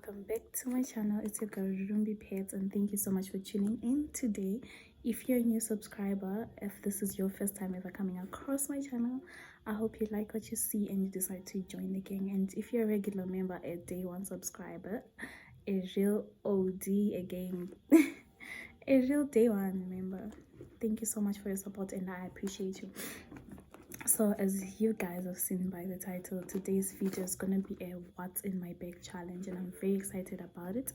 welcome back to my channel. It's your girl Rumbi Pets, and thank you so much for tuning in today. If you're a new subscriber, if this is your first time ever coming across my channel, I hope you like what you see and you decide to join the gang. And if you're a regular member, a day one subscriber, a real OD again, a real day one member, thank you so much for your support and I appreciate you. So as you guys have seen by the title, today's video is gonna be a what's in my bag challenge, and I'm very excited about it.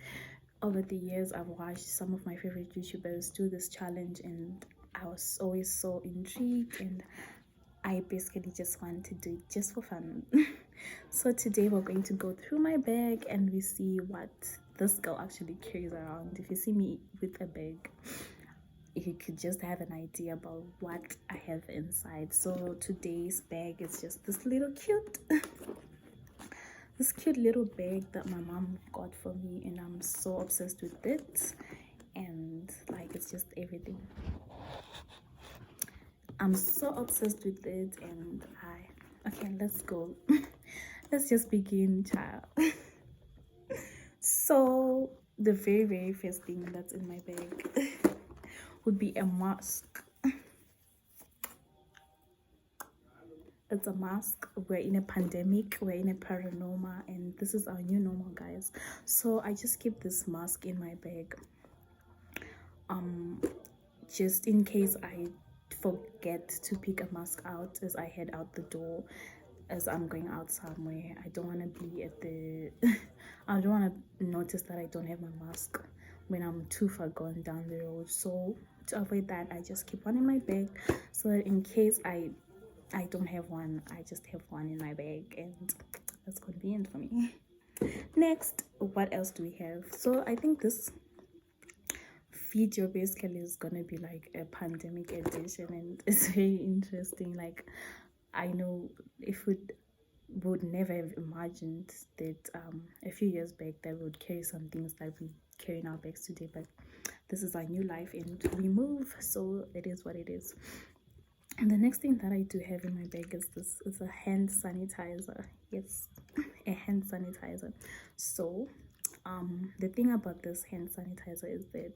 Over the years, I've watched some of my favorite YouTubers do this challenge and I was always so intrigued, and I basically just want to do it just for fun. So today we're going to go through my bag and we see what this girl actually carries around. If you see me with a bag, you could just have an idea about what I have inside. So today's bag is just this little cute this cute little bag that my mom got for me, and I'm so obsessed with it, and like it's just everything. I'm so obsessed with it, and okay, let's go. Let's just begin, child. So the very first thing that's in my bag would be a mask. It's a mask. We're in a pandemic, we're in a paranormal, and this is our new normal, guys. So I just keep this mask in my bag, just in case I forget to pick a mask out as I head out the door, as I'm going out somewhere. I don't want to be at the I don't want to notice that I don't have my mask when I'm too far gone down the road. So to avoid that, I just keep one in my bag, so that in case I don't have one, I just have one in my bag, and that's convenient for me. Next, what else do we have? So I think this video basically is gonna be like a pandemic edition, and it's very interesting. Like, I know if we would never have imagined that a few years back that we would carry some things that we carry in our bags today, but this is our new life and we move, so it is what it is. And the next thing that I do have in my bag is this. It's a hand sanitizer. Yes, a hand sanitizer. So the thing about this hand sanitizer is that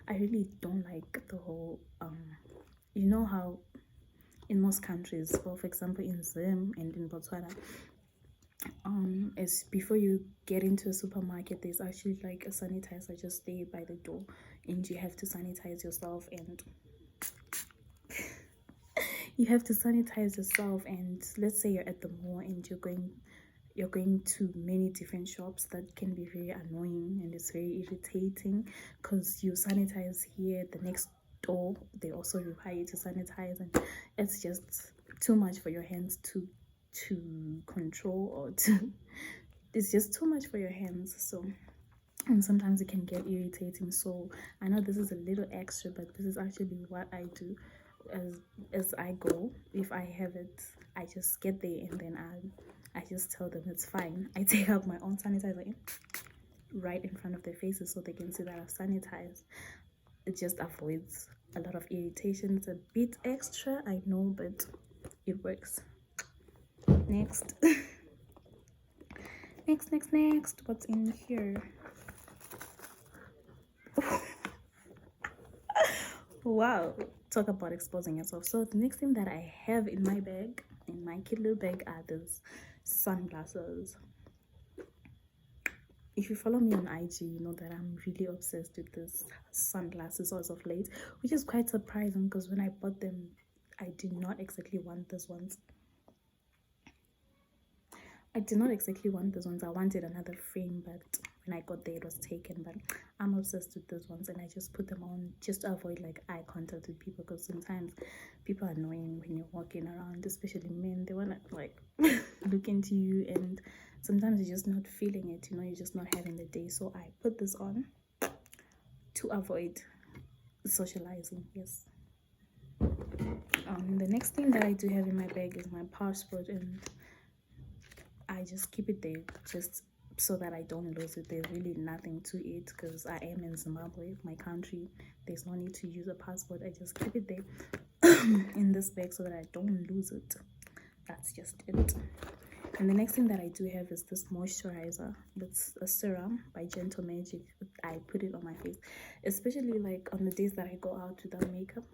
I really don't like the whole you know how in most countries, well, for example in Zim and in Botswana, as before you get into a supermarket, there's actually like a sanitizer just there by the door, and you have to sanitize yourself, and and let's say you're at the mall and you're going to many different shops. That can be very annoying and it's very irritating, because you sanitize here, the next door they also require you to sanitize, and it's just too much for your hands to control, or to it's just too much for your hands. So, and sometimes it can get irritating. So I know this is a little extra, but this is actually what I do as I go. If I have it, I just get there and then I just tell them it's fine. I take out my own sanitizer right in front of their faces so they can see that I've sanitized. It just avoids a lot of irritation. It's a bit extra, I know, but it works. Next. next, what's in here? Wow, talk about exposing yourself. So the next thing that I have in my bag, in my cute little bag, are these sunglasses. If you follow me on IG, you know that I'm really obsessed with this sunglasses as of late, which is quite surprising, because when I bought them, I did not exactly want these ones. I wanted another frame, but when I got there it was taken. But I'm obsessed with those ones, and I just put them on just to avoid like eye contact with people, because sometimes people are annoying when you're walking around, especially men. They want to like look into you, and sometimes you're just not feeling it, you know, you're just not having the day. So I put this on to avoid socializing. Yes. The next thing that I do have in my bag is my passport, and I just keep it there just so that I don't lose it. There's really nothing to it, because I am in Zimbabwe, my country. There's no need to use a passport. I just keep it there in this bag so that I don't lose it. That's just it. And the next thing that I do have is this moisturizer. That's a serum by Gentle Magic. I put it on my face, especially like on the days that I go out without makeup.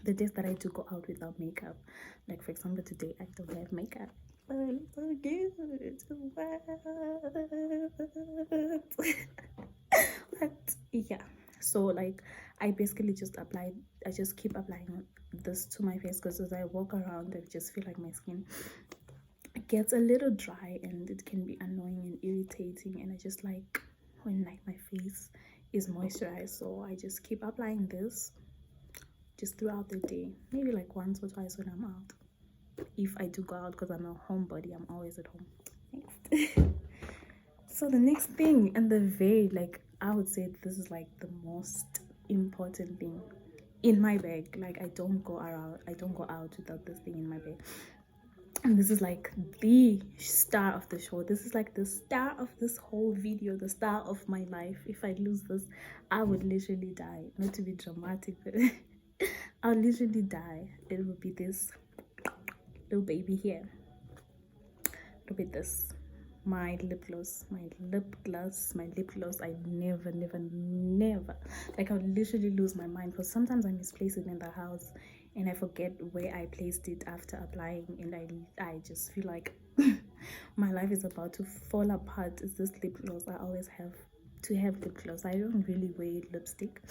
The days that I do go out without makeup, like for example today I don't have makeup, but I look so good. But yeah, so like I basically just keep applying this to my face, because as I walk around I just feel like my skin gets a little dry and it can be annoying and irritating, and I just like when like my face is moisturized. So I just keep applying this just throughout the day, maybe like once or twice when I'm out, if I do go out, because I'm a homebody, I'm always at home. Next. So the next thing, and the very, like, I would say this is like the most important thing in my bag. Like I don't go out without this thing in my bag. And this is like the star of the show. This is like the star of this whole video, the star of my life. If I lose this, I would literally die. Not to be dramatic, but I'll literally die. It will be this little baby here. It'll be this. My lip gloss. I never, like, I'll literally lose my mind, because sometimes I misplace it in the house and I forget where I placed it after applying, and I just feel like my life is about to fall apart. It's this lip gloss. I always have to have lip gloss. I don't really wear lipstick.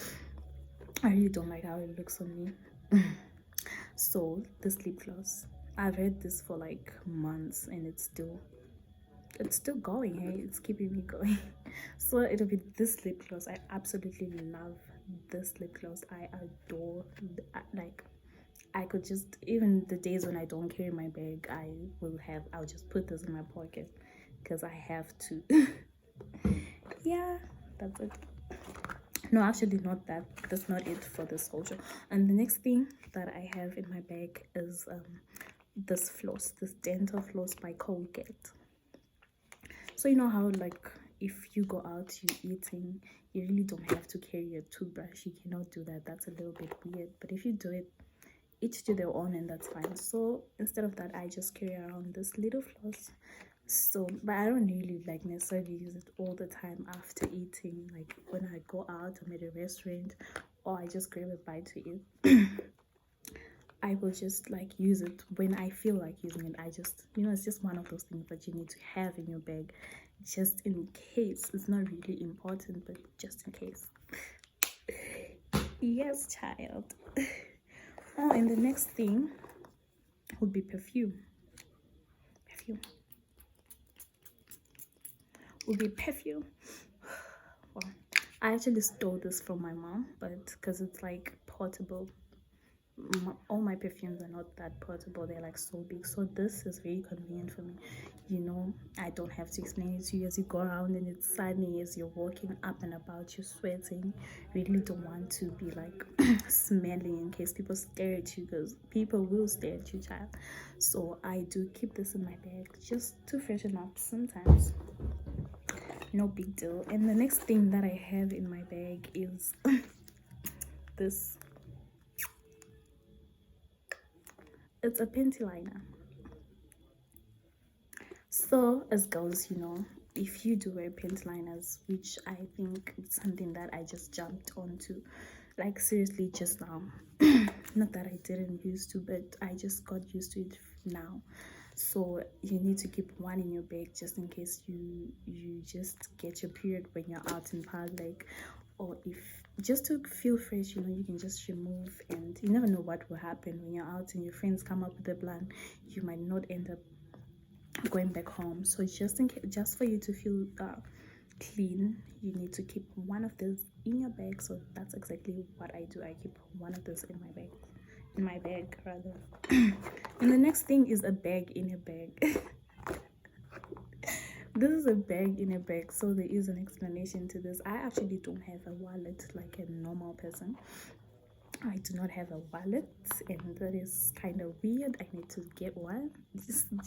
I really don't like how it looks on me. So this lip gloss, I've had this for like months and it's still going. Hey, it's keeping me going. So it'll be this lip gloss. I absolutely love this lip gloss. I adore, like, I could just, even the days when I don't carry my bag, I'll just put this in my pocket because I have to. Yeah, that's it. No, actually not that. That's not it for this whole show. And the next thing that I have in my bag is this floss, this dental floss by Colgate. So you know how, like, if you go out, you're eating, you really don't have to carry a toothbrush. You cannot do that. That's a little bit weird. But if you do it, each to their own, and that's fine. So instead of that, I just carry around this little floss. So, but I don't really like necessarily use it all the time after eating. Like when I go out, I'm at a restaurant, or I just grab a bite to eat. I will just like use it when I feel like using it. I just, it's just one of those things that you need to have in your bag, just in case. It's not really important, but just in case. Yes, child. Oh, and the next thing would be perfume. Well, I actually stole this from my mom, but because it's like portable. All my perfumes are not that portable. They're like so big, so this is very convenient for me. I don't have to explain it to you as you go around and it's sunny, as you're walking up and about, you're sweating. You really don't want to be like smelling in case people stare at you, because people will stare at you, child. So I do keep this in my bag just to freshen up sometimes. No big deal. And the next thing that I have in my bag is this. It's a panty liner. So as girls, if you do wear panty liners, which I think it's something that I just jumped onto, like seriously just now. Not that I didn't used to, but I just got used to it now. So you need to keep one in your bag just in case you just get your period when you're out in public, or if just to feel fresh, you can just remove, and you never know what will happen when you're out and your friends come up with a plan. You might not end up going back home. So just for you to feel clean, you need to keep one of these in your bag. So that's exactly what I do. I keep one of those in my bag rather. And the next thing is a bag in a bag. This is a bag in a bag, so there is an explanation to this. I actually don't have a wallet like a normal person. I do not have a wallet, and that is kind of weird. I need to get one.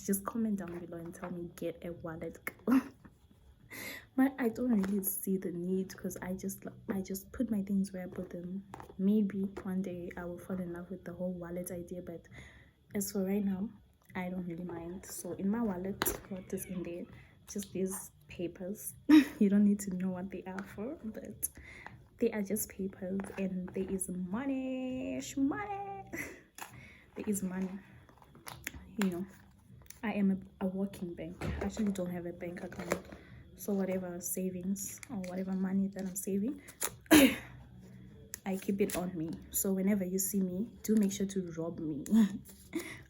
Just comment down below and tell me, get a wallet. But I don't really see the need, because I just put my things where I put them. Maybe one day I will fall in love with the whole wallet idea, but as for right now, I don't really mind. So in my wallet, what is in there? Just these papers. You don't need to know what they are for, but they are just papers, and there is money. There is money. You know, I am a working bank. I actually don't have a bank account, so whatever savings or whatever money that I'm saving, I keep it on me. So whenever you see me, do make sure to rob me.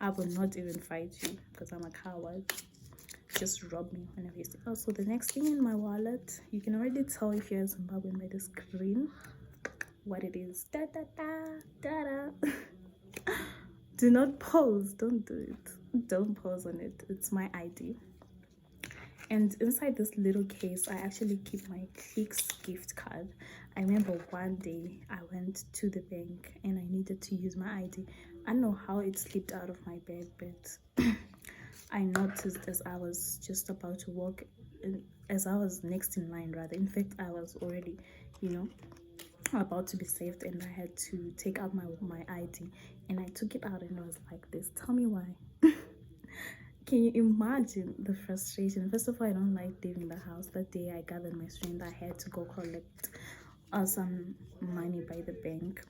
I will not even fight you because I'm a coward. Just rob me whenever you see. Also, the next thing in my wallet, you can already tell if you're Zimbabwean by the screen what it is. Da da da da da. Do not pause. Don't do it. Don't pause on it. It's my ID. And inside this little case, I actually keep my Clicks gift card. I remember one day I went to the bank and I needed to use my ID. I don't know how it slipped out of my bag, but I noticed as I was just about to walk, as I was next in line rather. In fact, I was already, you know, about to be saved, and I had to take out my ID, and I took it out and I was like this. Tell me why. Can you imagine the frustration? First of all, I don't like leaving the house. That day I gathered my strength. I had to go collect some money by the bank.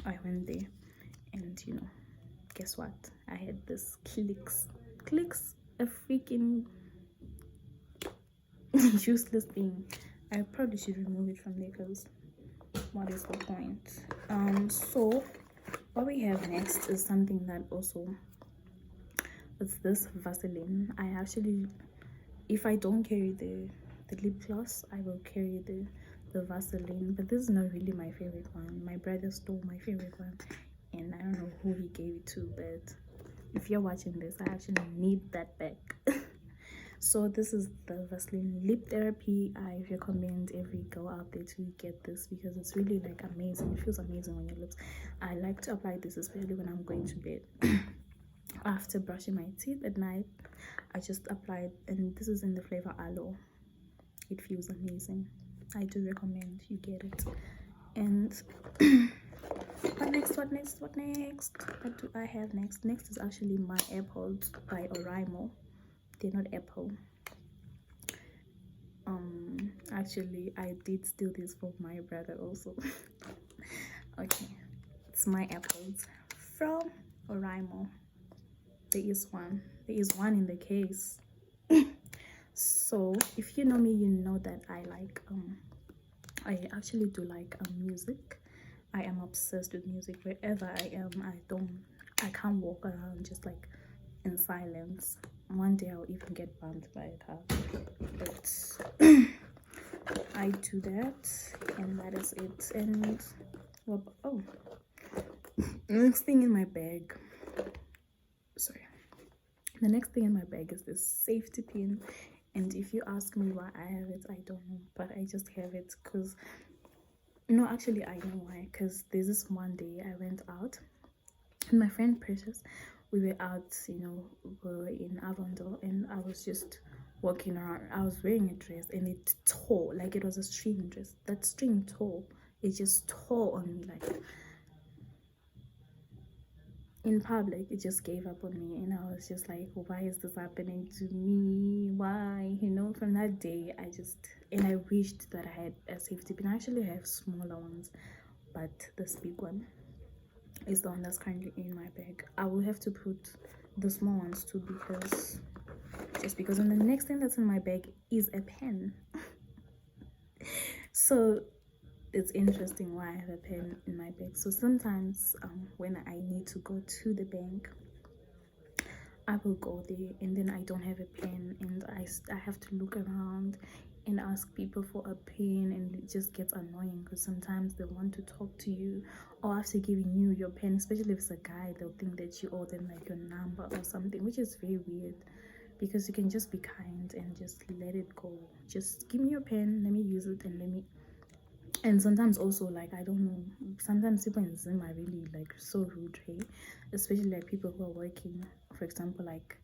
I went there, and you know, guess what? I had this Clicks, a freaking useless thing. I probably should remove it from there because what is the point? So what we have next is something that also, it's this Vaseline. I actually, if I don't carry the lip gloss, I will carry the Vaseline, but this is not really my favorite one. My brother stole my favorite one, and I don't know who he gave it to, but if you're watching this, I actually need that back. So this is the Vaseline lip therapy. I recommend every girl out there to get this because it's really like amazing. It feels amazing on your lips. I like to apply this especially when I'm going to bed. After brushing my teeth at night, I just apply it, and this is in the flavor aloe. It feels amazing. I do recommend you get it. And what next? What do I have next? Next is actually my AirPods by Oraimo. They're not Apple. Actually I did steal this from my brother also. Okay, it's my AirPods from Oraimo. There is one in the case. So if you know me, you know that I like I actually do like music. I am obsessed with music. Wherever I am, I can't walk around just like in silence. One day I'll even get bumped by a car, but I do that, and that is it. And well, oh, next thing in my bag, sorry, the next thing in my bag is this safety pin. And if you ask me why I have it, I don't know, but I just have it because, no, actually I know why. Because there's this one day I went out and my friend Precious, we were out, you know, we were in Avondale, and I was just walking around. I was wearing a dress and it tore, like it was a string dress. That string tore, it just tore on me, like in public. It just gave up on me, and I was just like, why is this happening to me? Why? You know, from that day and I wished that I had a safety pin. I actually have smaller ones, but this big one is the one that's currently in my bag. I will have to put the small ones too, because and the next thing that's in my bag is a pen. So it's interesting why I have a pen in my bag. So sometimes when I need to go to the bank, I will go there and then I don't have a pen, and I have to look around and ask people for a pen, and it just gets annoying because sometimes they want to talk to you, or after giving you your pen, especially if it's a guy, they'll think that you owe them like your number or something, which is very weird, because you can just be kind and just let it go. Just give me your pen, let me use it, and sometimes also, like, I don't know, sometimes people in Zim are really like so rude, hey? Especially like people who are working, for example, like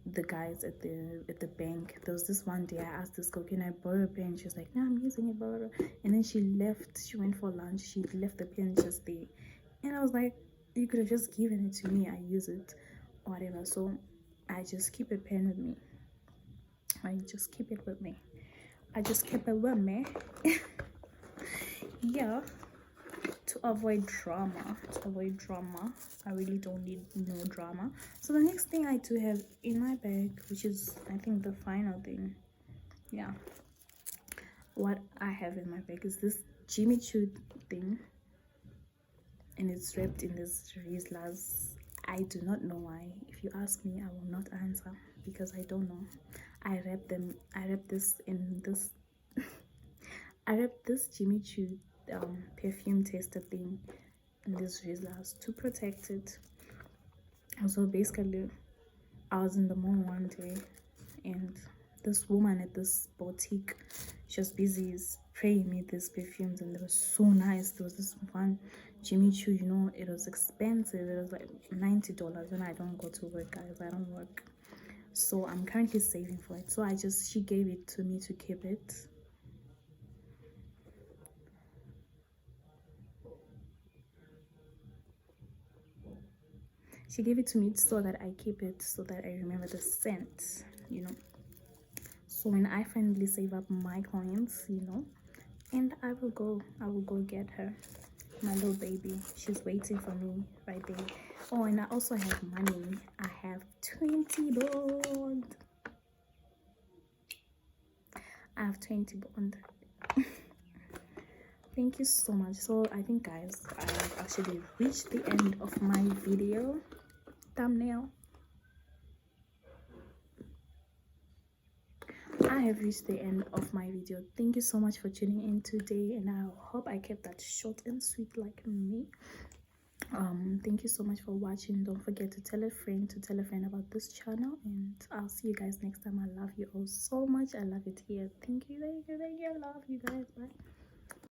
the guys at the bank. There was this one day I asked this girl, can I borrow a pen? She was like, no, I'm using it, blah, blah, blah. And then she left. She went for lunch, she left the pen just there, and I was like, you could have just given it to me, I use it. whatever. So I just keep a pen with me. I just keep it with me. I just keep it with me. Yeah, to avoid drama. I really don't need no drama. So the next thing I do have in my bag, which is I think the final thing, yeah, what I have in my bag is this Jimmy Choo thing, and it's wrapped in this Rizlas. I do not know why. If you ask me, I will not answer because I don't know. I wrap this in this I wrapped this Jimmy Choo perfume tester thing in this Rizlas to protect it. So basically, I was in the mall one day, and this woman at this boutique, she was busy spraying me these perfumes, and they were so nice. There was this one Jimmy Choo, you know, it was expensive. It was like $90 when I don't go to work, guys. I don't work, so I'm currently saving for it. So she gave it to me to keep it. She gave it to me so that I keep it, so that I remember the scent, you know. So when I finally save up my coins, you know, and I will go get her, my little baby. She's waiting for me right there. Oh, and I also have money. I have 20 bond. I have 20 bond. Thank you so much. So I think, guys, I've actually reached the end of my video thumbnail. I have reached the end of my video. Thank you so much for tuning in today, and I hope I kept that short and sweet like me. Thank you so much for watching. Don't forget to tell a friend about this channel, and I'll see you guys next time. I love you all so much. I love it here. Thank you. I love you guys. Bye.